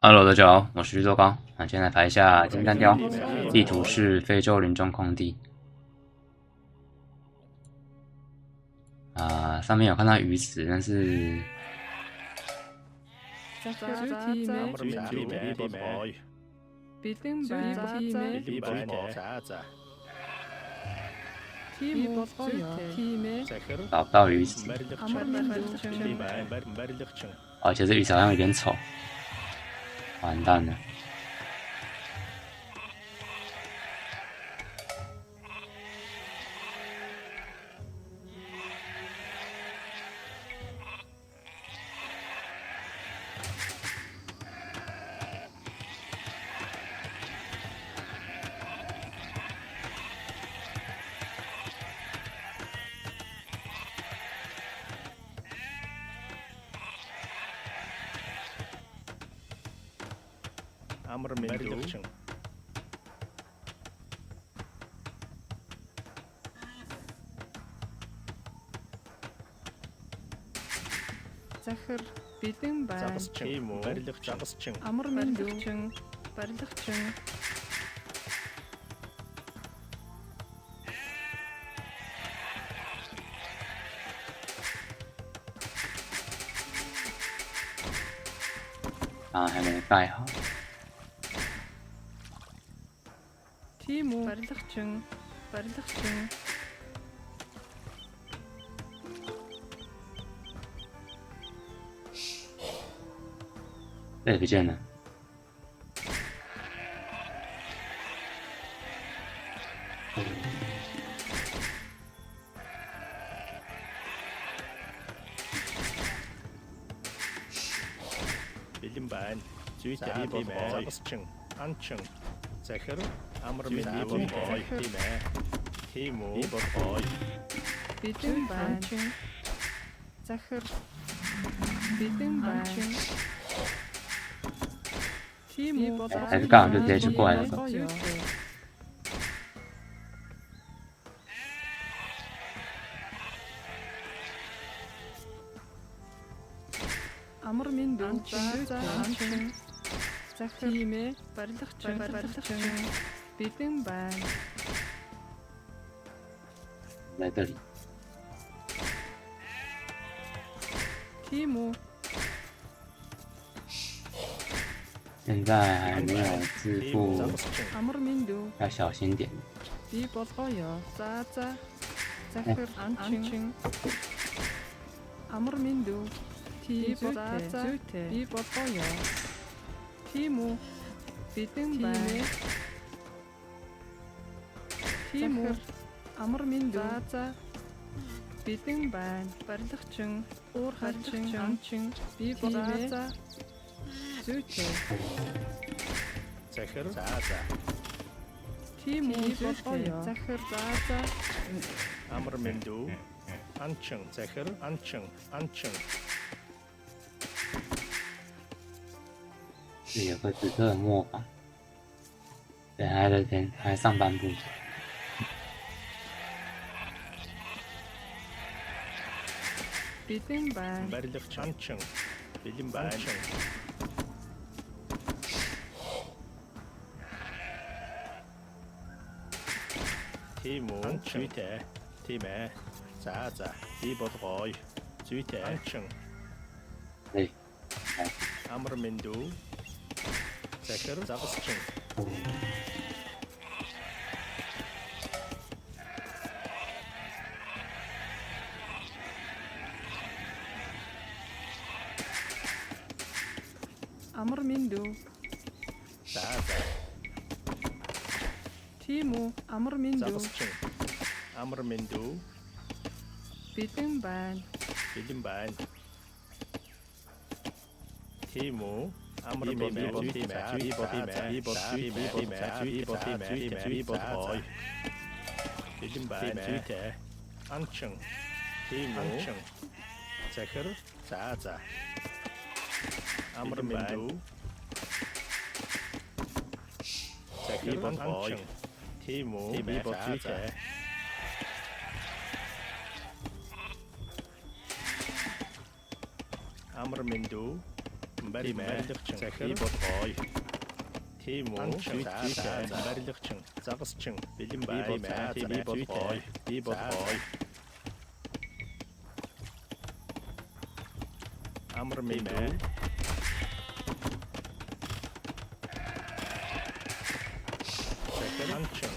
Hello， 大家好，我是绿豆糕。那现在排一下金单挑，地图是非洲林中空地。上面有看到鱼池，但是找不到鱼池。而且这鱼池好像有点丑，完蛋了。Захар бэлэн байна. Тийм үү? Барилгачин. Амар мэндүүчин, барилгачин.还没盖好。Тийм үү? Барилгачин, барилгачин. 对，不见了。Бэлэн байна. Зүйтэй тийм ээ. Загасчин, анчин. Захир амар мэндүү тийм ээ. Тийм үү? Бой. Бэлэн байна. Захар бэлэн байна. 还是刚好就直接就过来了。Амар мэндүү анчин. Захар тийм ээ. Барилгачин, бэлэн байна. 在这里。Тийм үү? 现在还没有致富， Амар мэндүү. 要小心点。 Би болгоё. За. Захар анчин. Амар мэндүү. Тийм зүйтэй. Би болгоё. Тийм үү? Бэлэн байна. Тийм үү? Амар мэндүү. За. Бэлэн байна. Барилгачин, уур харчин, анчин. Би болгоё. Зүйтэй. Захир. За. Тийм үү? Болгоё. Захар. За. Амар мэндүү. Анчин. Захир. Анчин. 这有个紫色的磨坊，对，还上半部。 Бэлэн байна. Барилгачин, анчин. Бэлэн байна. Тийм үү? Зүйтэй. Тийм ээ. За. Би болгоё. Зүйтэй. Анчин.对， Амар мэндүү. Захир. Загасчин. Амар мэндүү. За. Тийм үү? Амар мэндүү. Загасчин. Амар мэндүү. Бэлэн байна. Бэлэн байна. Тийм үү? Амар мэндүү. Тийм ээ. Би болгоё. Бэлэн байна. Зүйтэй. Анчин. Тийм үү? Захир. За. Амар мэндүү. Захир. Анчин. Тийм үү? Би болгоё. Амар мэндүү. барилгачин захир бод гой тийм үү барилгачин загасчин бэлэн бай би бод гой амар мэдээ захир анчин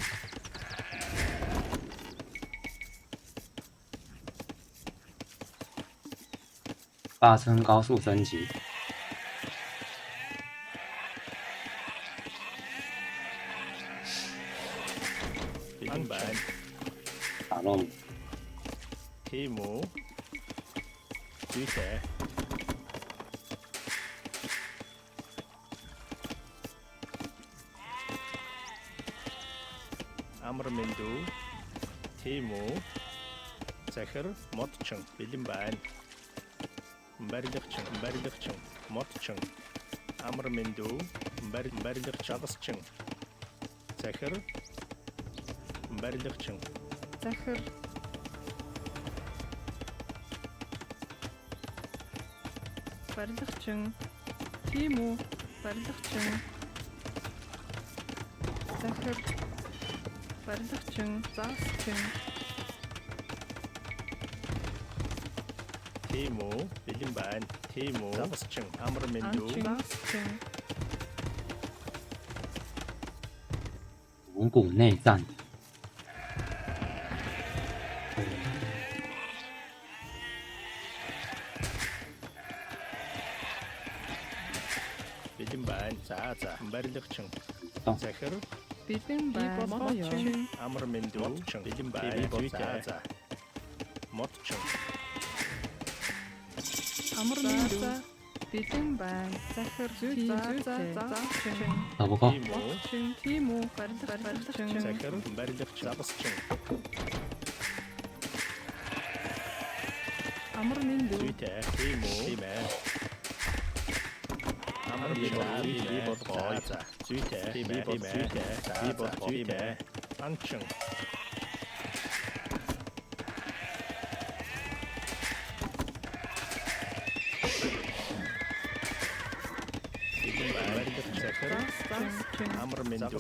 发生高速升级， бэлэн бай 打弄 тийм үү зүйтэй амар мэндүү тийм үү захир модчин бэлэн байна барилгачин модчин амар мэндүү барилгач жагасчин захир барилгачин захир барилгачин тийм үү барилгачин захир барилгачин загасчин тийм үү бэлэн байна тийм үү загасчин амар мэндүү загасчин 蒙古内战， бэлэн байна за барилгачин захир бэлэн байна амар мэндүү бэлэн байна за модчин амар мэндүү бэлэн байна захир загасчин 打不过， тийм үү тийм үү барилгачин захир барилгач загасчин амар мэндүү зүйтэй тийм үү тийм ээ амар мэндүү би бод гой за зүйтэй тийм ээ би бод зүйтэй анчин барилгач захир загасчин амар мэндүү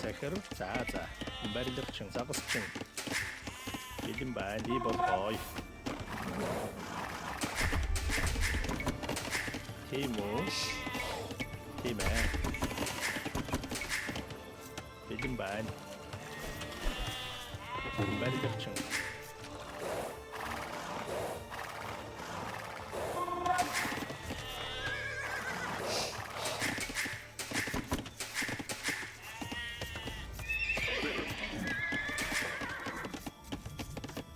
захир за барилгачин загасчин бэлэн байна би бол гой тийм үү тийм ээ бэлэн байна барилгачин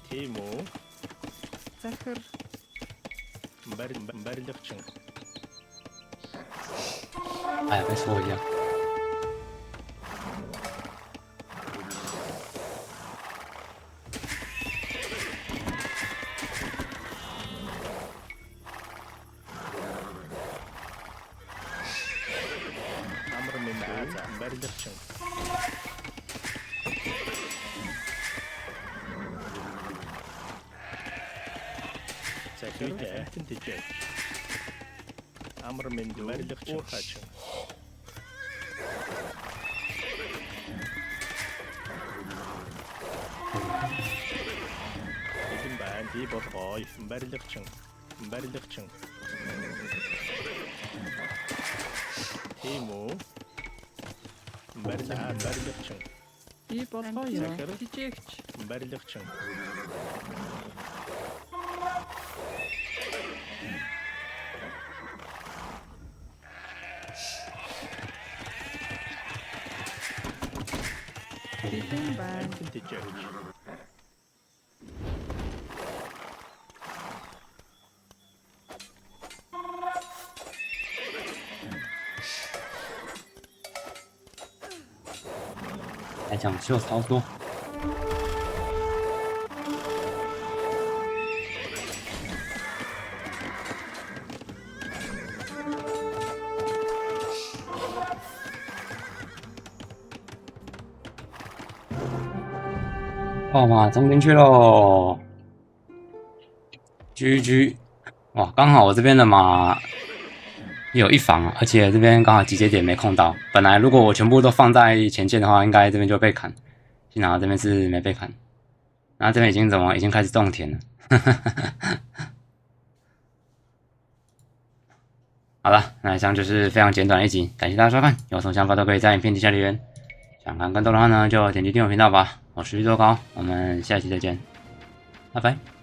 тийм үү захир барилгачин 哎呀，被说一下， амар мэндүү барилгачин захир тэнтэжээ амар мэндүү барилгачин хачин бэлэн байна би бол гой барилгачин тийм үү барилгачин би болгоё жижигч барилгачин бэлэн байна тэнтэжээ来讲究操作， тийм 炮马冲进去喽 ！GG， 哇，刚好我这边的马有一防，而且这边刚好集结点没控到。本来如果我全部都放在前线的话，应该这边就被砍。幸好这边是没被砍，然后这边已经开始种田了。好了，那以上就是非常简短的一集，感谢大家收看，有什么想法都可以在影片底下留言。想看更多的话呢，就点击订阅频道吧。我是绿豆糕，我们下期再见，拜拜。